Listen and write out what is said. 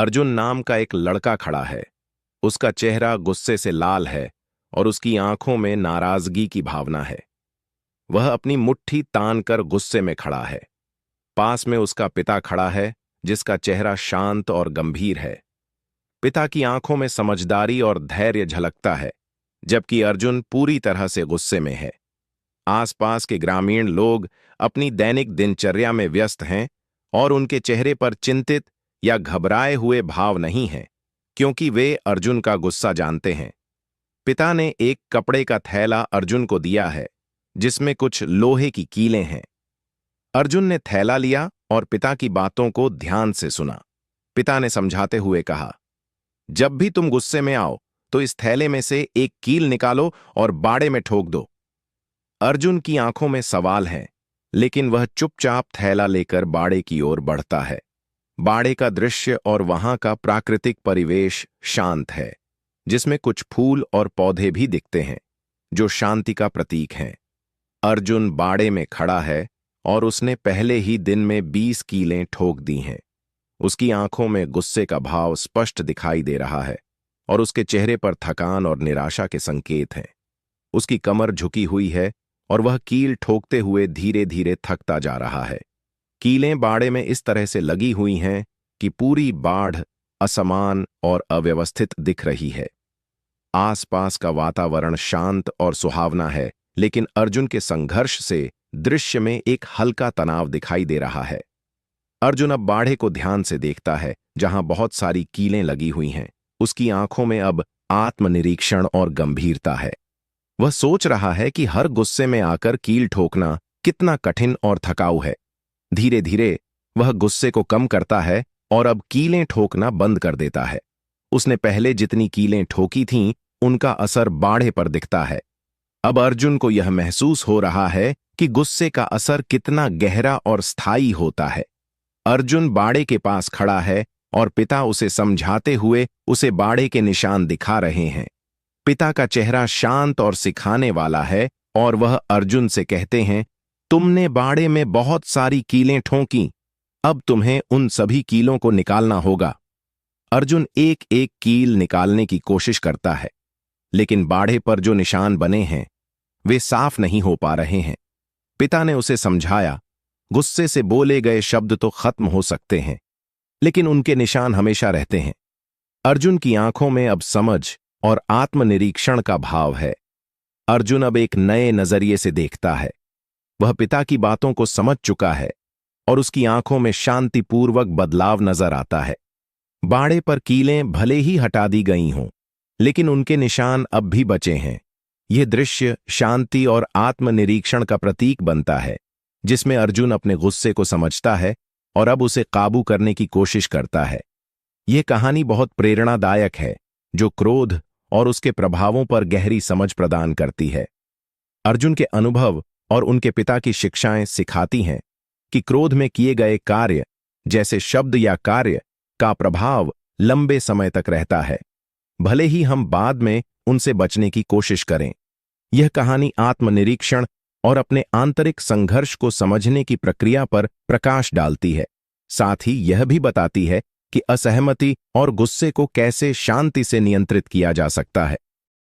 अर्जुन नाम का एक लड़का खड़ा है। उसका चेहरा गुस्से से लाल है और उसकी आंखों में नाराजगी की भावना है। वह अपनी मुट्ठी तान कर गुस्से में खड़ा है। पास में उसका पिता खड़ा है, जिसका चेहरा शांत और गंभीर है। पिता की आंखों में समझदारी और धैर्य झलकता है, जबकि अर्जुन पूरी तरह से गुस्से में है। आसपास के ग्रामीण लोग अपनी दैनिक दिनचर्या में व्यस्त हैं और उनके चेहरे पर चिंतित या घबराए हुए भाव नहीं हैं, क्योंकि वे अर्जुन का गुस्सा जानते हैं। पिता ने एक कपड़े का थैला अर्जुन को दिया है, जिसमें कुछ लोहे की कीलें हैं। अर्जुन ने थैला लिया और पिता की बातों को ध्यान से सुना। पिता ने समझाते हुए कहा, जब भी तुम गुस्से में आओ तो इस थैले में से एक कील निकालो और बाड़े में ठोक दो। अर्जुन की आंखों में सवाल है, लेकिन वह चुपचाप थैला लेकर बाड़े की ओर बढ़ता है। बाड़े का दृश्य और वहां का प्राकृतिक परिवेश शांत है, जिसमें कुछ फूल और पौधे भी दिखते हैं, जो शांति का प्रतीक हैं। अर्जुन बाड़े में खड़ा है और उसने पहले ही दिन में 20 कीलें ठोक दी हैं। उसकी आंखों में गुस्से का भाव स्पष्ट दिखाई दे रहा है और उसके चेहरे पर थकान और निराशा के संकेत हैं। उसकी कमर झुकी हुई है और वह कील ठोकते हुए धीरे धीरे थकता जा रहा है। कीलें बाड़े में इस तरह से लगी हुई हैं कि पूरी बाढ़ असमान और अव्यवस्थित दिख रही है। आसपास का वातावरण शांत और सुहावना है, लेकिन अर्जुन के संघर्ष से दृश्य में एक हल्का तनाव दिखाई दे रहा है। अर्जुन अब बाड़े को ध्यान से देखता है, जहां बहुत सारी कीलें लगी हुई हैं। उसकी आंखों में अब आत्मनिरीक्षण और गंभीरता है। वह सोच रहा है कि हर गुस्से में आकर कील ठोकना कितना कठिन और थकाऊ है। धीरे धीरे वह गुस्से को कम करता है और अब कीलें ठोकना बंद कर देता है। उसने पहले जितनी कीलें ठोकी थीं, उनका असर बाड़े पर दिखता है। अब अर्जुन को यह महसूस हो रहा है कि गुस्से का असर कितना गहरा और स्थायी होता है। अर्जुन बाड़े के पास खड़ा है और पिता उसे समझाते हुए उसे बाड़े के निशान दिखा रहे हैं। पिता का चेहरा शांत और सिखाने वाला है और वह अर्जुन से कहते हैं, तुमने बाड़े में बहुत सारी कीलें ठोंकी, अब तुम्हें उन सभी कीलों को निकालना होगा। अर्जुन एक एक कील निकालने की कोशिश करता है, लेकिन बाड़े पर जो निशान बने हैं वे साफ नहीं हो पा रहे हैं। पिता ने उसे समझाया, गुस्से से बोले गए शब्द तो खत्म हो सकते हैं, लेकिन उनके निशान हमेशा रहते हैं। अर्जुन की आंखों में अब समझ और आत्मनिरीक्षण का भाव है। अर्जुन अब एक नए नजरिए से देखता है। वह पिता की बातों को समझ चुका है और उसकी आंखों में शांतिपूर्वक बदलाव नजर आता है। बाड़े पर कीलें भले ही हटा दी गई हों, लेकिन उनके निशान अब भी बचे हैं। यह दृश्य शांति और आत्मनिरीक्षण का प्रतीक बनता है, जिसमें अर्जुन अपने गुस्से को समझता है और अब उसे काबू करने की कोशिश करता है। यह कहानी बहुत प्रेरणादायक है, जो क्रोध और उसके प्रभावों पर गहरी समझ प्रदान करती है। अर्जुन के अनुभव और उनके पिता की शिक्षाएं सिखाती हैं कि क्रोध में किए गए कार्य, जैसे शब्द या कार्य, का प्रभाव लंबे समय तक रहता है, भले ही हम बाद में उनसे बचने की कोशिश करें। यह कहानी आत्मनिरीक्षण और अपने आंतरिक संघर्ष को समझने की प्रक्रिया पर प्रकाश डालती है। साथ ही यह भी बताती है कि असहमति और गुस्से को कैसे शांति से नियंत्रित किया जा सकता है।